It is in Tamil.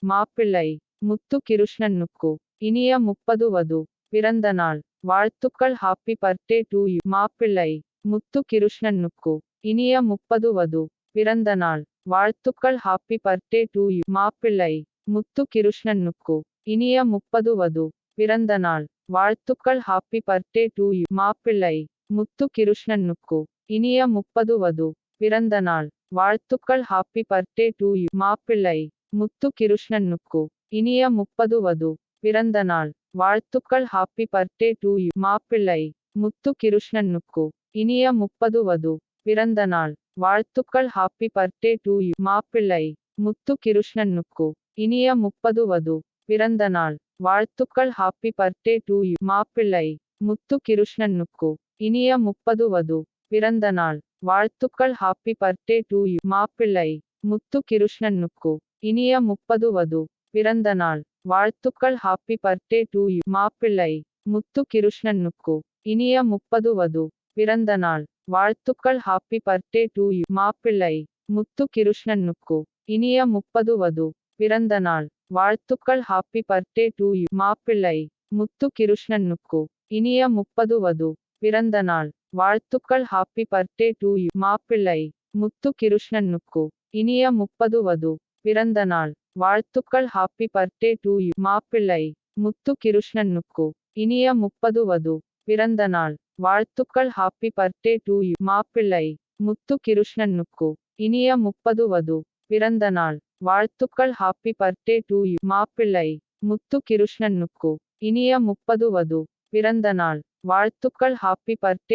மாப்பிள்ளை முத்து கிருஷ்ணனுக்கு இனிய 30 வது பிறந்த நாள் வாழ்த்துக்கள். Happy birthday to you. மாப்பிள்ளை முத்து கிருஷ்ணனுக்கு இனிய 30 வது பிறந்த நாள் வாழ்த்துக்கள். Happy birthday to you. மாப்பிள்ளை முத்து கிருஷ்ணனுக்கு இனிய 30 வது பிறந்த நாள் வாழ்த்துக்கள். Happy birthday to you. மாப்பிள்ளை முத்து கிருஷ்ணனுக்கு இனிய 30 வது பிறந்த நாள் வாழ்த்துக்கள். Happy birthday to you. மாப்பிள்ளை முத்து கிருஷ்ணனுக்கு இனிய 30 வது பிறந்த நாள் வாழ்த்துக்கள். Happy birthday to you. மாப்பிள்ளை முத்து கிருஷ்ணனுக்கு இனிய 30 வது பிறந்த நாள் வாழ்த்துக்கள். Happy birthday to you. மாப்பிள்ளை முத்து கிருஷ்ணனுக்கு இனிய 30 வது பிறந்த நாள் வாழ்த்துக்கள். Happy birthday to you. மாப்பிள்ளை முத்து கிருஷ்ணனுக்கு இனிய 30 வது பிறந்த நாள் வாழ்த்துக்கள். Happy birthday to you. மாப்பிள்ளை முத்து கிருஷ்ணனுக்கு இனிய 30 வது பிறந்த நாள் வாழ்த்துக்கள். Happy birthday to you. மாப்பிள்ளை முத்து கிருஷ்ணனுக்கு இனிய 30 வது பிறந்த நாள் வாழ்த்துக்கள். Happy birthday to you. மாப்பிள்ளை முத்து கிருஷ்ணனுக்கு இனிய 30 வது பிறந்த நாள் வாழ்த்துக்கள். Happy birthday to you. மாப்பிள்ளை முத்து கிருஷ்ணனுக்கு இனிய 30 வது பிறந்த நாள் வாழ்த்துக்கள். Happy birthday to you. மாப்பிள்ளை முத்து கிருஷ்ணனுக்கு இனிய 30 வது பிறந்த நாள் வாழ்த்துக்கள். Happy birthday to you. மாப்பிள்ளை முத்து கிருஷ்ணனுக்கு இனிய 30 வது பிறந்த நாள் வாழ்த்துக்கள். Happy birthday to you. மாப்பிள்ளை முத்து கிருஷ்ணனுக்கு இனிய 30 வது பிறந்த நாள் வாழ்த்துக்கள். Happy birthday to you. மாப்பிள்ளை முத்து கிருஷ்ணனுக்கு இனிய 30 வது பிறந்த நாள் வாழ்த்துக்கள். Happy birthday